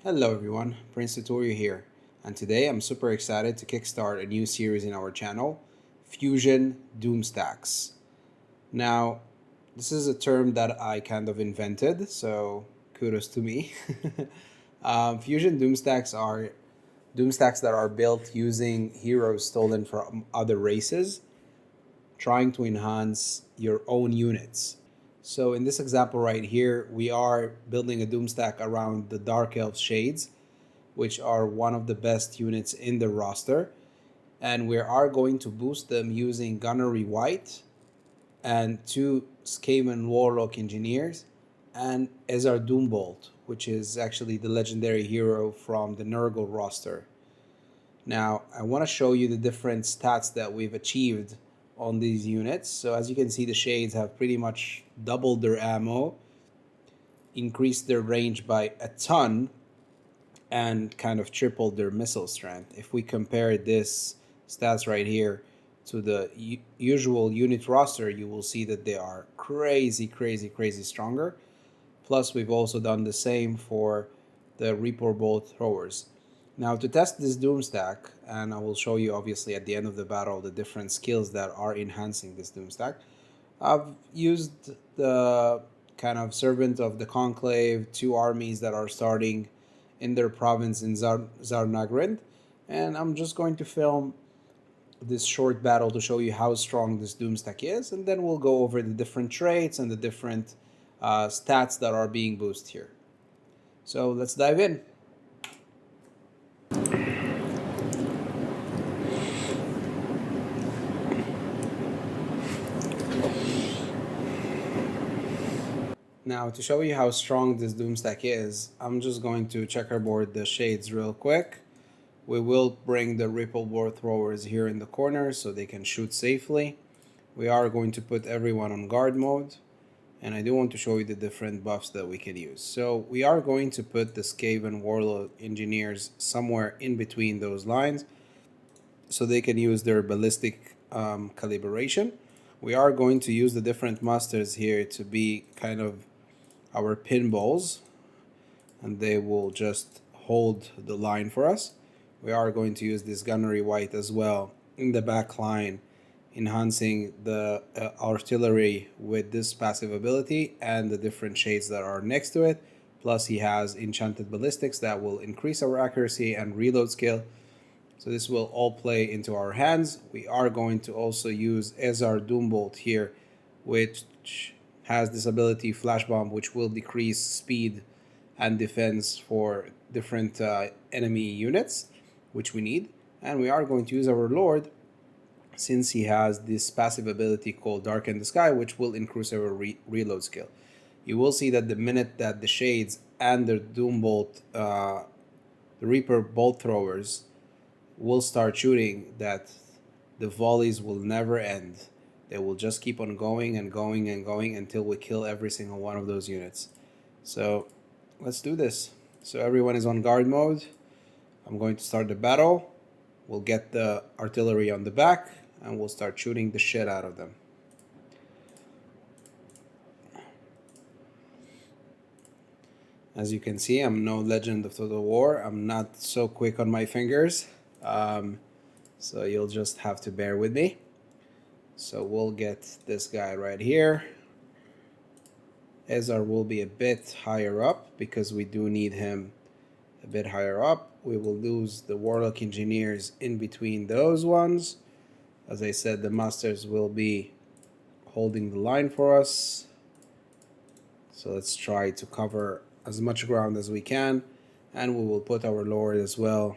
Hello everyone, Prince Tutorial here, and today I'm super excited to kickstart a new series in our channel, Fusion Doomstacks. Now, this is a term that I kind of invented, so kudos to me. Fusion Doomstacks are Doomstacks that are built using heroes stolen from other races, trying to enhance your own units. So in this example right here, we are building a Doomstack around the Dark Elf Shades, which are one of the best units in the roster. And we are going to boost them using Gunnery Wight and two Skaven Warlock engineers and Ezar Doombolt, which is actually the legendary hero from the Nurgle roster. Now, I want to show you the different stats that we've achieved on these units. So as you can see, the Shades have pretty much doubled their ammo, increased their range by a ton, and kind of tripled their missile strength. If we compare this stats right here to the usual unit roster, you will see that they are crazy stronger. Plus, we've also done the same for the Reaper Bolt throwers. Now, to test this Doomstack, and I will show you obviously at the end of the battle the different skills that are enhancing this Doomstack, I've used the kind of Servant of the Conclave, two armies that are starting in their province in Zarnagrind, and I'm just going to film this short battle to show you how strong this Doomstack is, and then we'll go over the different traits and the different stats that are being boosted here. So let's dive in. Now, to show you how strong this Doomstack is, I'm just going to checkerboard the Shades real quick. We will bring the Ripple Board throwers here in the corner so they can shoot safely. We are going to put everyone on guard mode, and I do want to show you the different buffs that we can use. So we are going to put the Skaven Warlock engineers somewhere in between those lines so they can use their ballistic calibration. We are going to use the different masters here to be kind of our pinballs, and they will just hold the line for us. We are going to use this Gunnery Wight as well in the back line, enhancing the artillery with this passive ability and the different shades that are next to it. Plus he has enchanted ballistics that will increase our accuracy and reload skill. So this will all play into our hands. We are going to also use Ezar Doombolt here, which has this ability Flash Bomb, which will decrease speed and defense for different enemy units, which we need. And we are going to use our Lord, since he has this passive ability called Darken the Sky, which will increase our reload skill. You will see that the minute that the Shades and the Doombolt, the Reaper Bolt throwers will start shooting, that the volleys will never end. They will just keep on going and going and going until we kill every single one of those units. So let's do this. So everyone is on guard mode. I'm going to start the battle. We'll get the artillery on the back and we'll start shooting the shit out of them. As you can see, I'm no legend of Total War. I'm not so quick on my fingers. So you'll just have to bear with me. So we'll get this guy right here. Ezar will be a bit higher up because we do need him a bit higher up. We will lose the Warlock engineers in between those ones. As I said, the masters will be holding the line for us. So let's try to cover as much ground as we can, and we will put our Lord as well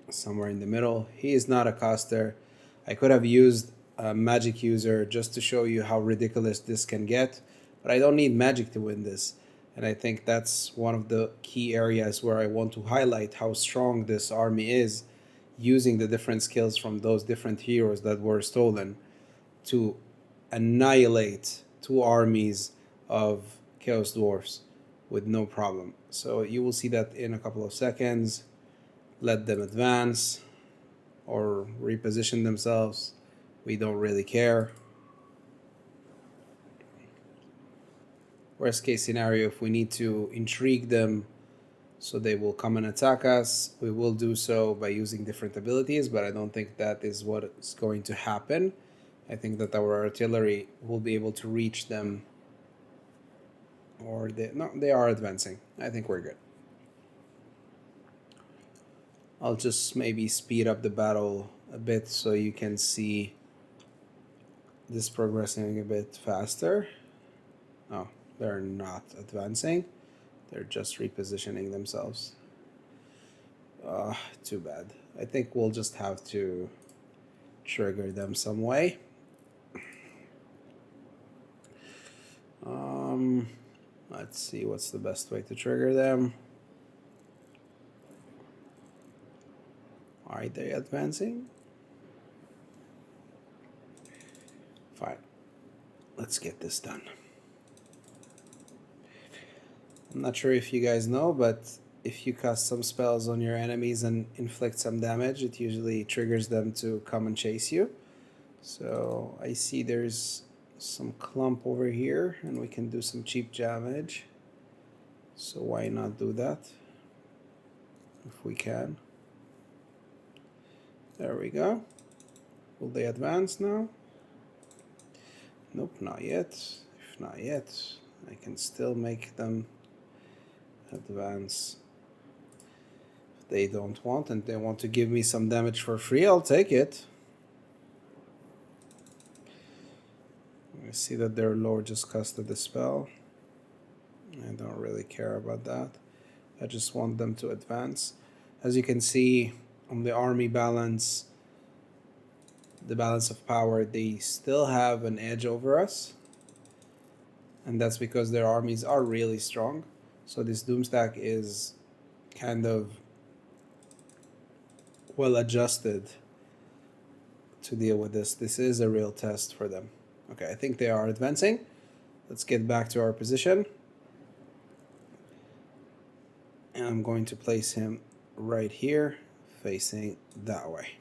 somewhere in the middle. He is not a caster. I could have used a magic user just to show you how ridiculous this can get, but I don't need magic to win this. And I think that's one of the key areas where I want to highlight how strong this army is, using the different skills from those different heroes that were stolen to annihilate two armies of Chaos Dwarfs with no problem. So you will see that in a couple of seconds. Let them advance or reposition themselves. We don't really care. Worst case scenario, if we need to intrigue them So they will come and attack us. We will do so by using different abilities, but I don't think that is what is going to happen. I think that our artillery will be able to reach them. Or they are advancing. I think we're good. I'll just maybe speed up the battle a bit so you can see this progressing a bit faster. Oh, they're not advancing. They're just repositioning themselves. Too bad. I think we'll just have to trigger them some way. Let's see what's the best way to trigger them. Are they advancing? Fine. Let's get this done. I'm not sure if you guys know, but if you cast some spells on your enemies and inflict some damage, it usually triggers them to come and chase you. So I see there's some clump over here, and we can do some cheap damage. So why not do that if we can? There we go. Will they advance now? Nope, not yet. If not yet, I can still make them advance. If they don't want and they want to give me some damage for free, I'll take it. I see that their lord just casted the spell. I don't really care about that. I just want them to advance. As you can see on the army balance, the balance of power, they still have an edge over us. And that's because their armies are really strong. So this Doomstack is kind of well adjusted to deal with this. This is a real test for them. Okay, I think they are advancing. Let's get back to our position. And I'm going to place him right here, facing that way.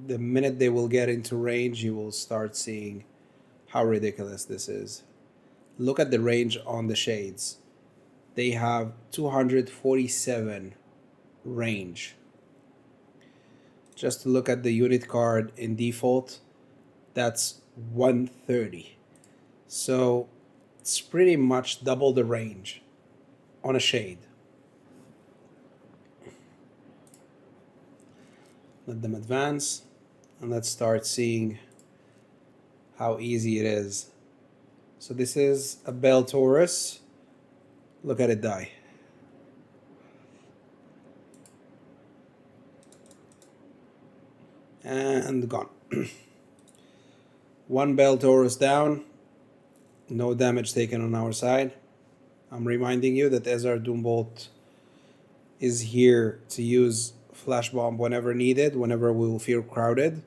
The minute they will get into range, you will start seeing how ridiculous this is. Look at the range on the shades. They have 247 range. Just to look at the unit card in default, that's 130. So it's pretty much double the range on a shade. Let them advance, and let's start seeing how easy it is. So this is a Bell Taurus. Look at it die. And gone. One Bell Taurus down. No damage taken on our side. I'm reminding you that Ezar Doombolt is here to use Flash Bomb whenever needed, whenever we will feel crowded.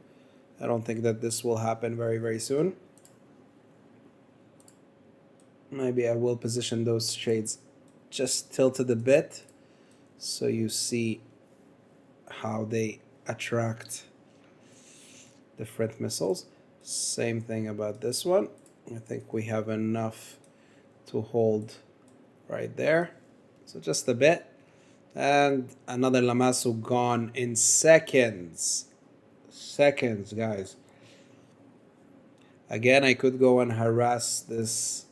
I don't think that this will happen very, very soon. Maybe I will position those shades just tilted a bit so you see how they attract different missiles. Same thing about this one. I think we have enough to hold right there. So just a bit. And another Lamassu gone in seconds. Seconds, guys. Again, I could go and harass this.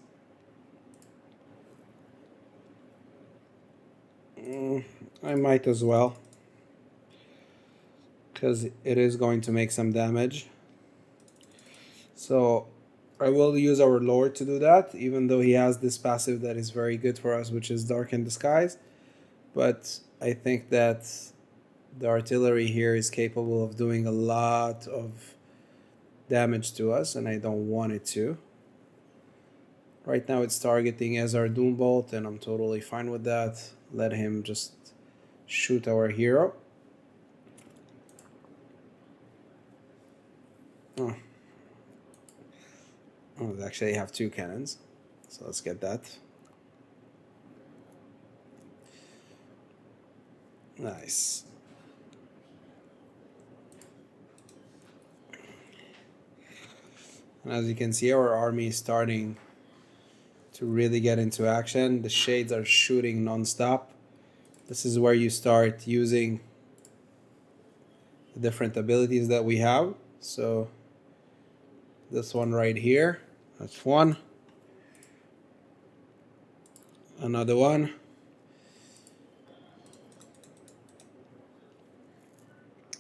I might as well, because it is going to make some damage. So I will use our Lord to do that, even though he has this passive that is very good for us, which is Darken Disguise. But I think that the artillery here is capable of doing a lot of damage to us, and I don't want it to. Right now it's targeting Ezar Doombolt, and I'm totally fine with that. Let him just shoot our hero. Oh, they actually have two cannons, so let's get that. Nice. And as you can see, our army is starting to really get into action. The shades are shooting non-stop. This is where you start using the different abilities that we have. So this one right here, that's one. Another one.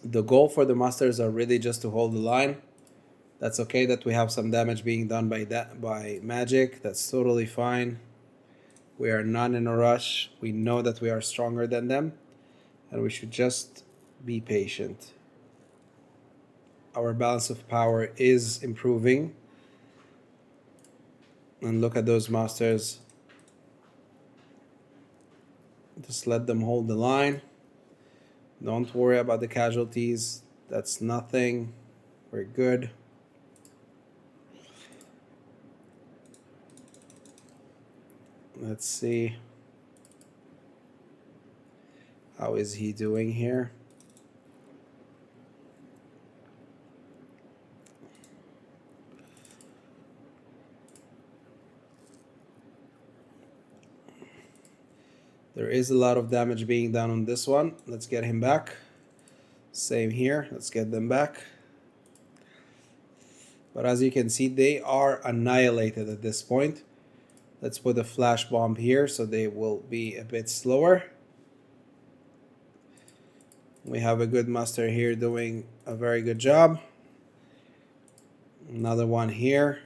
The goal for the masters are really just to hold the line. That's okay that we have some damage being done by magic. That's totally fine. We are not in a rush. We know that we are stronger than them, and we should just be patient. Our balance of power is improving. And look at those masters. Just let them hold the line. Don't worry about the casualties. That's nothing. We're good. Let's see. How is he doing here? There is a lot of damage being done on this one. Let's get him back. Same here. Let's get them back. But as you can see, they are annihilated at this point. Let's put a flash bomb here so they will be a bit slower. We have a good master here doing a very good job. Another one here.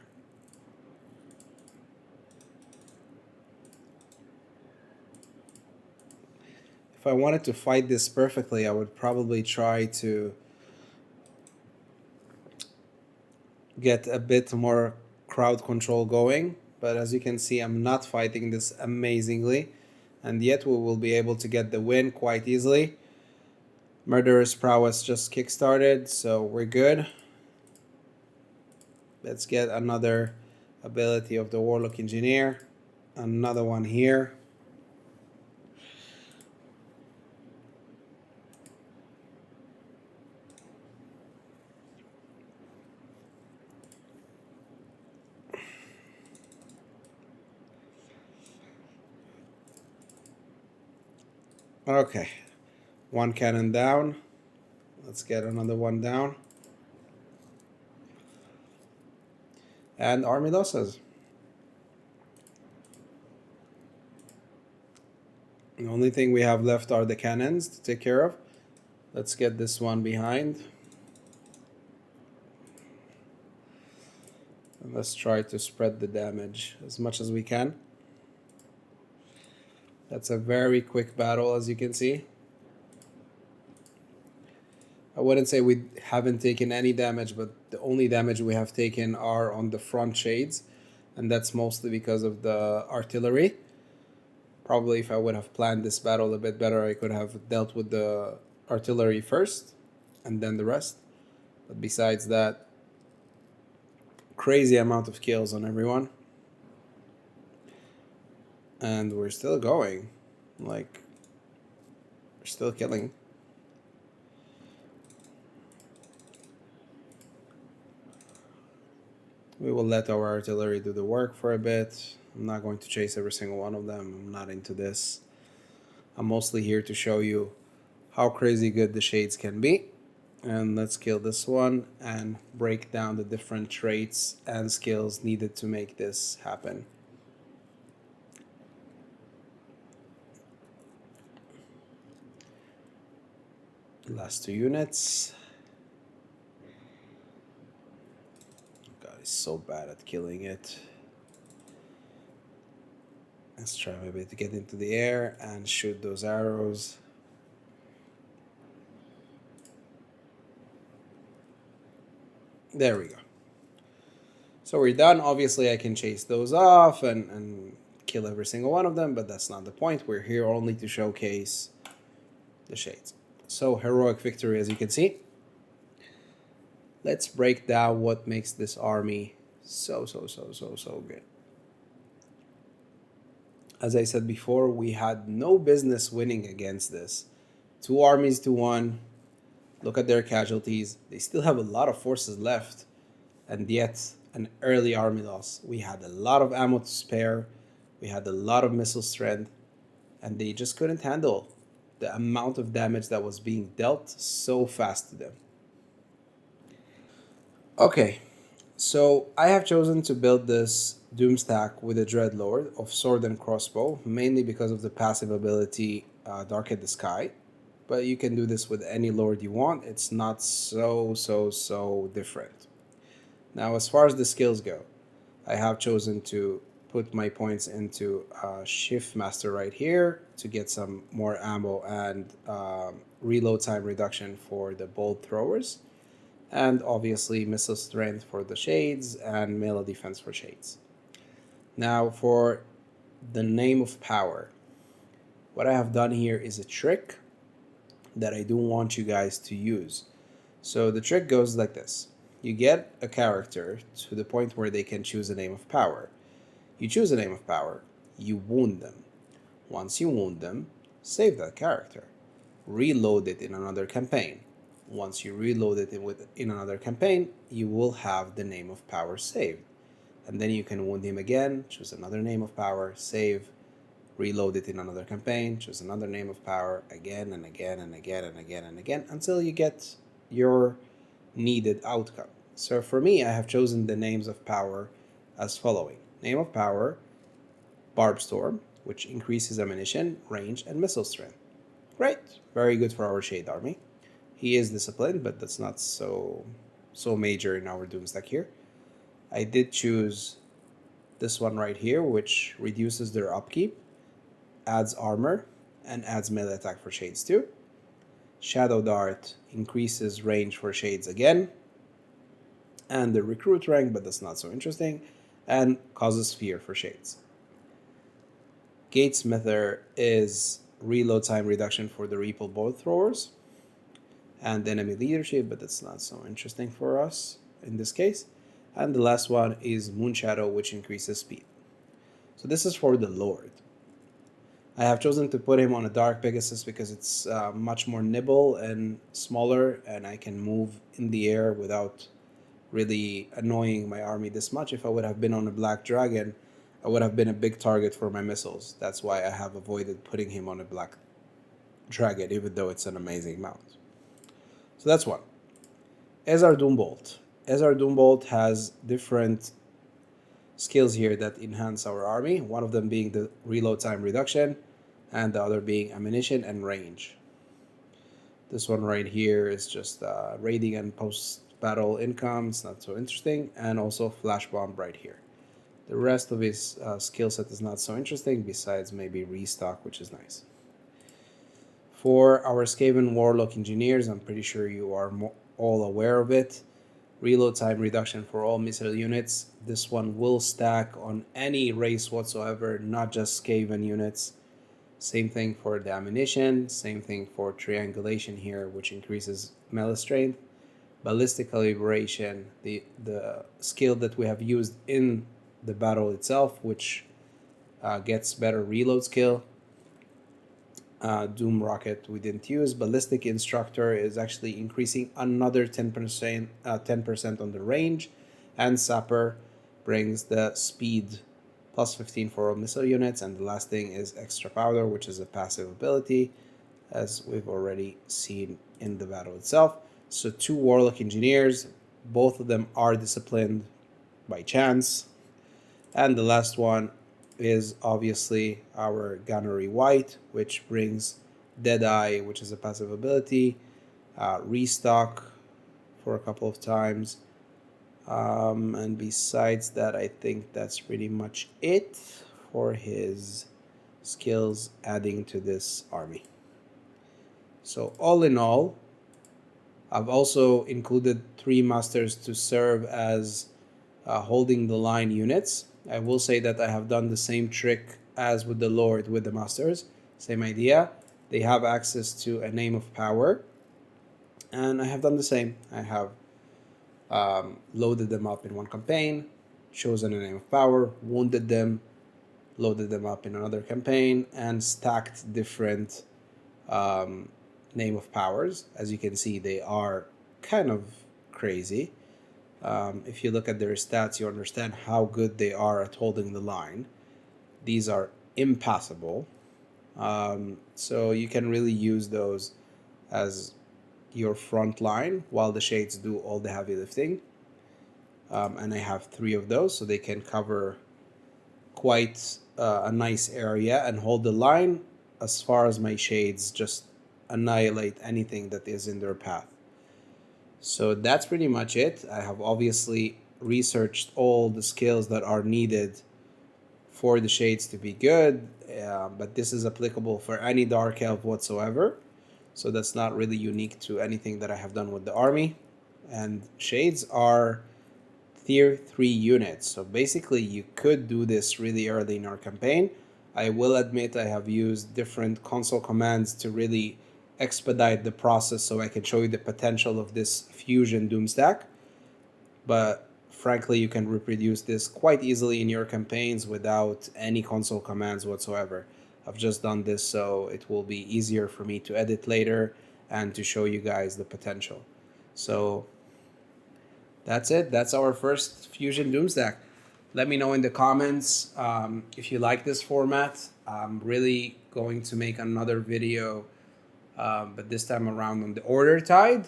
If I wanted to fight this perfectly, I would probably try to get a bit more crowd control going. But as you can see, I'm not fighting this amazingly. And yet we will be able to get the win quite easily. Murderous Prowess just kickstarted, so we're good. Let's get another ability of the Warlock Engineer. Another one here. Okay, one cannon down. Let's get another one down. And army losses. The only thing we have left are the cannons to take care of. Let's get this one behind. And let's try to spread the damage as much as we can. That's a very quick battle, as you can see. I wouldn't say we haven't taken any damage, but the only damage we have taken are on the front shades, and that's mostly because of the artillery. Probably if I would have planned this battle a bit better, I could have dealt with the artillery first, and then the rest. But besides that, crazy amount of kills on everyone. And we're still going. Like, we're still killing. We will let our artillery do the work for a bit. I'm not going to chase every single one of them. I'm not into this. I'm mostly here to show you how crazy good the shades can be. And let's kill this one and break down the different traits and skills needed to make this happen. Last two units. God, he's so bad at killing it. Let's try maybe to get into the air and shoot those arrows. There we go. So we're done. Obviously, I can chase those off and kill every single one of them, but that's not the point. We're here only to showcase the shades. So, heroic victory, as you can see. Let's break down what makes this army so good. As I said before, we had no business winning against this. 2 armies to 1. Look at their casualties. They still have a lot of forces left, and yet an early army loss. We had a lot of ammo to spare. We had a lot of missile strength, and they just couldn't handle the amount of damage that was being dealt so fast to them. Okay, so I have chosen to build this Doomstack with a Dreadlord of Sword and Crossbow, mainly because of the passive ability Darken the Sky. But you can do this with any Lord you want. It's not so different. Now, as far as the skills go, I have chosen to put my points into Shift Master right here to get some more ammo and reload time reduction for the bolt throwers, and obviously missile strength for the shades and melee defense for shades. Now for the name of power, what I have done here is a trick that I do want you guys to use. So the trick goes like this. You get a character to the point where they can choose a name of power. You choose a name of power, you wound them. Once you wound them, save that character. Reload it in another campaign. Once you reload it in another campaign, you will have the name of power saved. And then you can wound him again, choose another name of power, save, reload it in another campaign, choose another name of power again and again and again and again and again until you get your needed outcome. So for me, I have chosen the names of power as following. Name of power, Barbstorm, which increases ammunition, range, and missile strength. Great, very good for our Shade Army. He is disciplined, but that's not so major in our Doomstack here. I did choose this one right here, which reduces their upkeep, adds armor, and adds melee attack for Shades too. Shadow Dart increases range for Shades again, and the recruit rank, but that's not so interesting, and causes fear for Shades. Gatesmither is reload time reduction for the Reapal bolt throwers, and enemy leadership, but that's not so interesting for us in this case. And the last one is Moonshadow, which increases speed. So this is for the Lord. I have chosen to put him on a Dark Pegasus because it's much more nimble and smaller, and I can move in the air without really annoying my army this much. If I would have been on a Black Dragon, I would have been a big target for my missiles. That's why I have avoided putting him on a Black Dragon, even though it's an amazing mount. So that's one. Ezar Doombolt. Ezar Doombolt has different skills here that enhance our army, one of them being the reload time reduction, and the other being ammunition and range. This one right here is just raiding and post-battle income, it's not so interesting, and also flash bomb right here. The rest of his skill set is not so interesting, besides maybe restock, which is nice. For our Skaven Warlock engineers, I'm pretty sure you are all aware of it. Reload time reduction for all missile units. This one will stack on any race whatsoever, not just Skaven units. Same thing for the ammunition, same thing for triangulation here, which increases melee strength. Ballistic calibration, the skill that we have used in the battle itself, which gets better reload skill. Doom Rocket we didn't use. Ballistic Instructor is actually increasing another 10% on the range, and Sapper brings the speed plus 15 for all missile units, and the last thing is Extra Powder, which is a passive ability, as we've already seen in the battle itself. So 2 Warlock Engineers, both of them are disciplined by chance, and the last one is obviously our Gunnery Wight, which brings Deadeye, which is a passive ability, restock for a couple of times, and besides that, I think that's pretty much it for his skills adding to this army. So all in all, I've also included 3 masters to serve as holding the line units. I will say that I have done the same trick as with the Lord with the masters. Same idea. They have access to a name of power. And I have done the same. I have loaded them up in one campaign, chosen a name of power, wounded them, loaded them up in another campaign, and stacked different name of powers. As you can see, they are kind of crazy. If you look at their stats, you understand how good they are at holding the line. these are impassable. So you can really use those as your front line while the shades do all the heavy lifting. And I have 3 of those, so they can cover quite a nice area and hold the line as far as my shades just annihilate anything that is in their path. So that's pretty much it. I have obviously researched all the skills that are needed for the shades to be good, but this is applicable for any dark elf whatsoever. So that's not really unique to anything that I have done with the army. And shades are tier 3 units. So basically you could do this really early in our campaign. I will admit I have used different console commands to really expedite the process so I can show you the potential of this Fusion Doomstack. But frankly, you can reproduce this quite easily in your campaigns without any console commands whatsoever. I've just done this so it will be easier for me to edit later and to show you guys the potential. So that's it. That's our first Fusion Doomstack. Let me know in the comments if you like this format. I'm really going to make another video, but this time around on the Order Tide,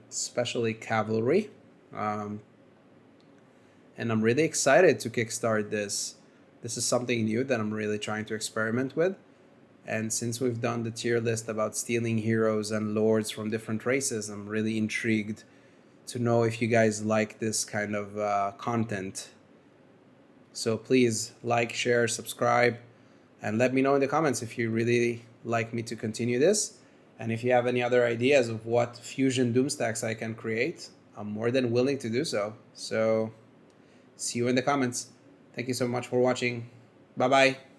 especially Cavalry. And I'm really excited to kickstart this. This is something new that I'm really trying to experiment with. And since we've done the tier list about stealing heroes and lords from different races, I'm really intrigued to know if you guys like this kind of content. So please like, share, subscribe, and let me know in the comments if you really like me to continue this. And if you have any other ideas of what Fusion Doomstacks I can create, I'm more than willing to do so. So see you in the comments. Thank you so much for watching. Bye-bye.